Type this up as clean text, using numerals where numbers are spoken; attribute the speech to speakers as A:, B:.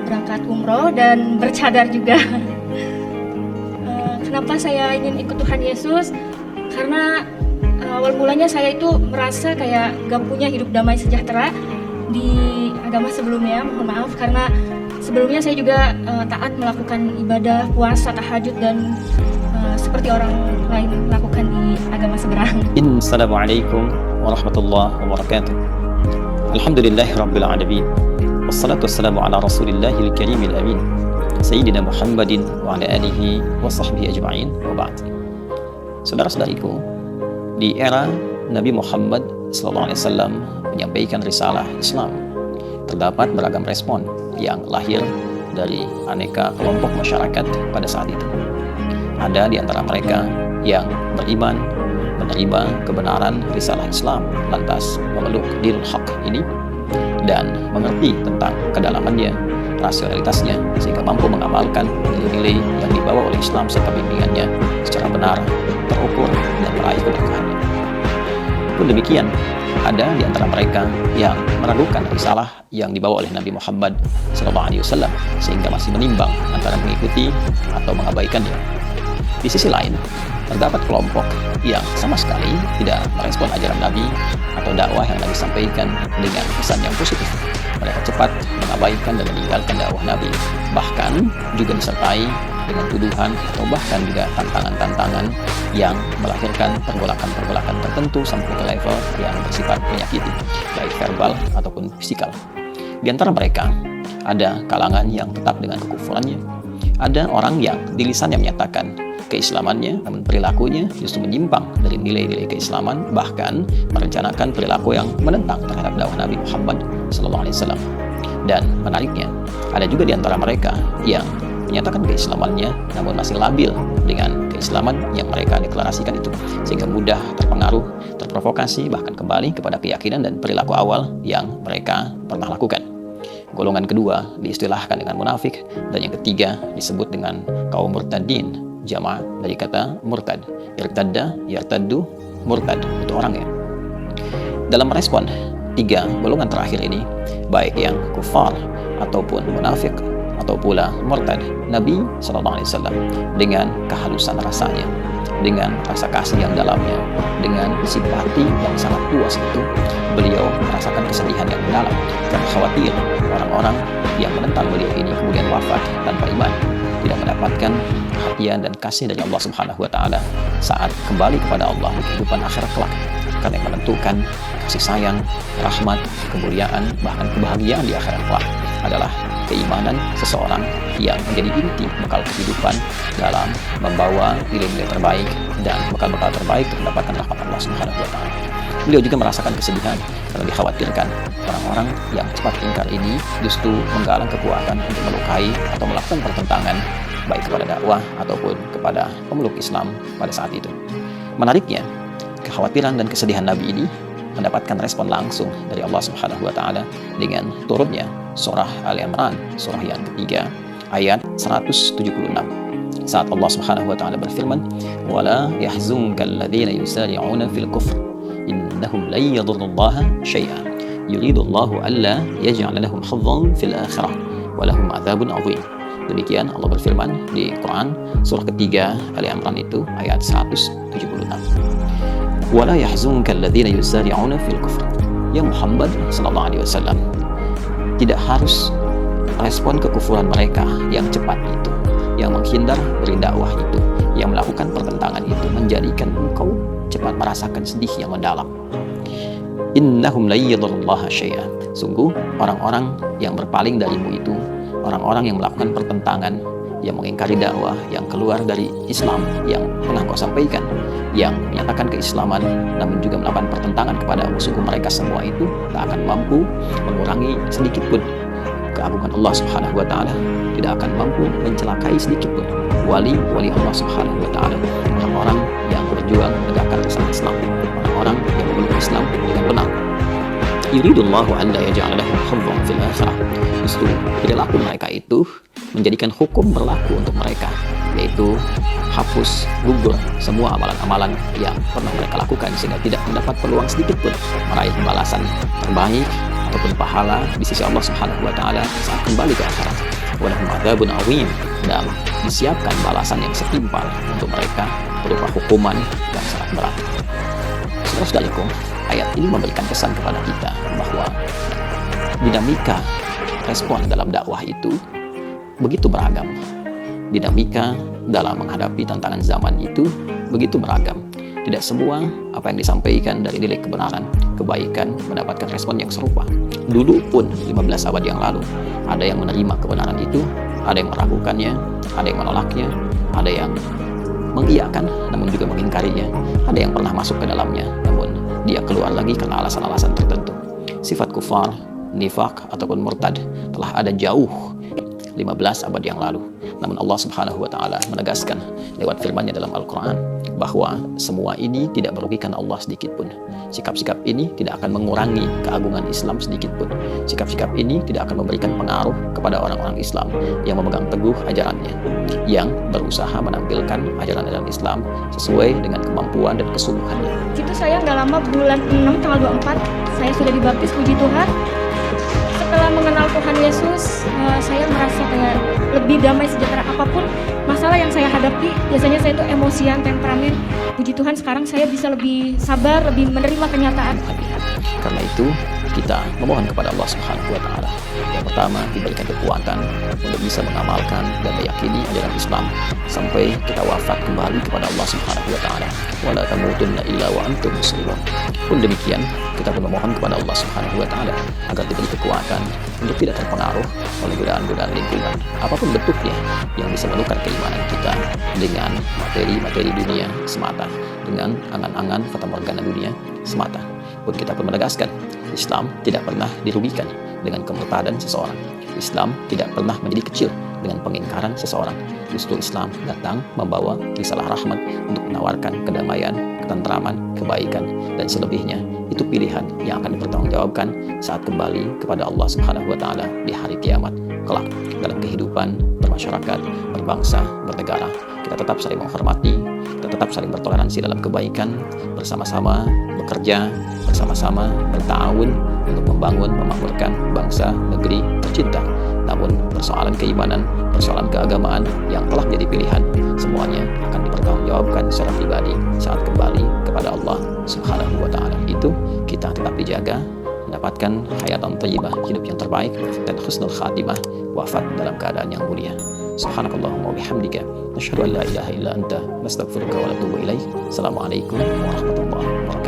A: berangkat umroh dan bercadar juga. Kenapa saya ingin ikut Tuhan Yesus? Karena awal mulanya saya itu merasa kayak gak punya hidup damai sejahtera di agama sebelumnya. Mohon maaf karena sebelumnya saya juga taat melakukan ibadah, puasa, tahajud dan seperti orang lain melakukan di agama seberang.
B: Assalamualaikum warahmatullahi wabarakatuh. Alhamdulillahirabbil alamin. Wassalatu wassalamu ala Rasulillahil karimil amin. Sayyidina Muhammadin wa ala alihi wa sahbihi ajma'in wa ba'd. Saudara-saudariku, di era Nabi Muhammad SAW menyampaikan risalah Islam, terdapat beragam respon yang lahir dari aneka kelompok masyarakat pada saat itu. Ada di antara mereka yang beriman, menerima kebenaran risalah Islam, lantas memeluk dinul haq ini dan mengerti tentang kedalamannya, rasionalitasnya, sehingga mampu mengamalkan nilai-nilai yang dibawa oleh Islam serta bimbingannya secara benar, terukur, dan meraih keberkahannya. Pun demikian, ada di antara mereka yang meragukan risalah yang dibawa oleh Nabi Muhammad SAW, sehingga masih menimbang antara mengikuti atau mengabaikannya. Di sisi lain, terdapat kelompok yang sama sekali tidak merespon ajaran Nabi atau dakwah yang Nabi sampaikan dengan pesan yang positif. Mereka cepat mengabaikan dan meninggalkan dakwah Nabi, bahkan juga disertai dengan tuduhan atau bahkan juga tantangan-tantangan yang melahirkan pergolakan-pergolakan tertentu sampai ke level yang bersifat menyakiti, baik verbal ataupun fisikal. Di antara mereka, ada kalangan yang tetap dengan kekufurannya, ada orang yang di lisannya menyatakan keislamannya, namun perilakunya justru menyimpang dari nilai-nilai keislaman, bahkan merencanakan perilaku yang menentang terhadap dakwah Nabi Muhammad SAW. Dan menariknya, ada juga di antara mereka yang menyatakan keislamannya, namun masih labil dengan keislaman yang mereka deklarasikan itu, sehingga mudah terpengaruh, terprovokasi, bahkan kembali kepada keyakinan dan perilaku awal yang mereka pernah lakukan. Golongan kedua diistilahkan dengan munafik, dan yang ketiga disebut dengan kaum murtadin, jamaah dari kata murtad, irtadda, yartaddu, murtad, itu orangnya. Dalam merespon tiga golongan terakhir ini, baik yang kufar ataupun munafik atau pula murtad, Nabi SAW dengan kehalusan rasanya, dengan rasa kasih yang dalamnya, dengan simpati yang sangat luas itu, beliau merasakan kesedihan yang mendalam karena khawatir orang-orang yang menentang beliau ini kemudian wafat tanpa iman, tidak mendapatkan perhatian dan kasih dari Allah Subhanahu wa Ta'ala saat kembali kepada Allah di kehidupan akhirat kelak. Karena yang menentukan kasih sayang, rahmat, kemuliaan, bahkan kebahagiaan di akhirat kelak adalah keimanan seseorang yang menjadi inti bekal kehidupan dalam membawa nilai-nilai terbaik dan bekal-bekal terbaik untuk mendapatkan rahmat Allah Subhanahu wa Ta'ala. Beliau juga merasakan kesedihan karena dikhawatirkan orang-orang yang cepat ingkar ini justru menggalang kekuatan untuk melukai atau melakukan pertentangan baik kepada dakwah ataupun kepada pemeluk Islam pada saat itu. Menariknya, kekhawatiran dan kesedihan Nabi ini mendapatkan respon langsung dari Allah Subhanahu wa Ta'ala dengan turunnya surah Ali Imran, surah yang ketiga, ayat 176. Saat Allah Subhanahu wa Ta'ala berfirman, "Wala yahzunka alladhina yusari'una fil kufr, innahum lan yadurrullaha syai'an. Yuridullahu alla yaj'ala lahum hazzan fil akhirah, wa lahum 'adzabun 'adzim." Demikian Allah berfirman di Quran surah ketiga Ali Imran itu ayat 176. Wala yahzunka alladhina yusari'una fil kufr. Ya Muhammad sallallahu alaihi wasallam, tidak harus respon kekufuran mereka yang cepat itu, yang menghindar dari dakwah itu, yang melakukan pertentangan itu menjadikan engkau cepat merasakan sedih yang mendalam. Innahum la yadurrullaha syai'an. Sungguh orang-orang yang berpaling darimu itu, orang-orang yang melakukan pertentangan, yang mengingkari dakwah, yang keluar dari Islam yang pernah kau sampaikan, yang menyatakan keislaman namun juga melakukan pertentangan kepada musuh mereka, semua itu tak akan mampu mengurangi sedikit pun keagungan Allah Subhanahu wa Ta'ala, tidak akan mampu mencelakai sedikit pun wali-wali Allah Subhanahu wa Ta'ala, orang-orang yang berjuang menegakkan Islam, orang-orang yang memeluk Islam dengan benar. Yuridullahu alla yaj'ala lahum hazzan fil akhirah. Justru perilaku mereka itu menjadikan hukum berlaku untuk mereka, yaitu hapus, gugur semua amalan-amalan yang pernah mereka lakukan, sehingga tidak mendapat peluang sedikit pun meraih balasan terbaik ataupun pahala di sisi Allah Subhanahu wa Ta'ala saat kembali ke akhirat. wa lahum adzabun adzim, dan disiapkan balasan yang setimpal untuk mereka berupa hukuman yang sangat berat. Saudara-saudariku, ayat ini memberikan kesan kepada kita bahwa dinamika respon dalam dakwah itu begitu beragam. Dinamika dalam menghadapi tantangan zaman itu begitu beragam. Tidak semua apa yang disampaikan dari nilai kebenaran, kebaikan mendapatkan respon yang serupa. Dulu pun 15 abad yang lalu, ada yang menerima kebenaran itu, ada yang meragukannya, ada yang menolaknya, ada yang mengiyakan namun juga mengingkarinya, ada yang pernah masuk ke dalamnya namun dia keluar lagi karena alasan-alasan tertentu. Sifat kufar, nifak ataupun murtad telah ada jauh 15 abad yang lalu. Namun Allah Subhanahu wa taala menegaskan lewat firman-Nya dalam Al-Qur'an bahwa semua ini tidak merugikan Allah sedikit pun. Sikap-sikap ini tidak akan mengurangi keagungan Islam sedikit pun. Sikap-sikap ini tidak akan memberikan pengaruh kepada orang-orang Islam yang memegang teguh ajarannya, yang berusaha menampilkan ajaran-ajaran Islam sesuai dengan kemampuan dan kesungguhannya.
A: Itu saya nggak lama, bulan 6 tanggal 24 saya sudah dibaptis, puji Tuhan. Setelah mengenal Tuhan Yesus, saya merasa kayak lebih damai, sejahtera. Apapun masalah yang saya hadapi, biasanya saya itu emosian, temperamen. Puji Tuhan sekarang saya bisa lebih sabar, lebih menerima kenyataan.
B: Karena itu kita memohon kepada Allah Subhanahu wa taala, yang pertama diberikan kekuatan untuk bisa mengamalkan dan meyakini ajaran Islam sampai kita wafat kembali kepada Allah Subhanahu wa taala. Wala tamutunna illa wa antum muslimun. Pun demikian, kita pun memohon kepada Allah Subhanahu wa taala agar diberi kekuatan untuk tidak terpengaruh oleh godaan-godaan lingkungan apapun bentuknya yang bisa menukar keimanan kita dengan materi-materi dunia semata, dengan angan-angan fatamorgana dunia semata. Pun kita pun menegaskan, Islam tidak pernah dirugikan dengan kemurtadan seseorang. Islam tidak pernah menjadi kecil dengan pengingkaran seseorang. Justru Islam datang membawa risalah rahmat untuk menawarkan kedamaian, ketentraman, kebaikan, dan selebihnya. Itu pilihan yang akan dipertanggungjawabkan saat kembali kepada Allah Subhanahu wa taala di hari kiamat kelak. Dalam kehidupan bermasyarakat, berbangsa, bernegara, kita tetap saling menghormati, kita tetap saling bertoleransi dalam kebaikan, bersama-sama bekerja, bersama-sama bertawun untuk membangun, memakmurkan bangsa, negeri tercinta. Namun persoalan keimanan, persoalan keagamaan yang telah menjadi pilihan, semuanya akan dipertanggungjawabkan secara pribadi saat kembali kepada Allah Subhanahu wa taala. Itu kita tetap dijaga, mendapatkan hayatan thayyibah, hidup yang terbaik, dan husnul khatimah, wafat dalam keadaan yang mulia. Subhanakallahumma wa bihamdika, nasyhadu an la ilaha illa anta, nastaghfiruka wa natubu ilaik. Assalamualaikum warahmatullahi wabarakatuh.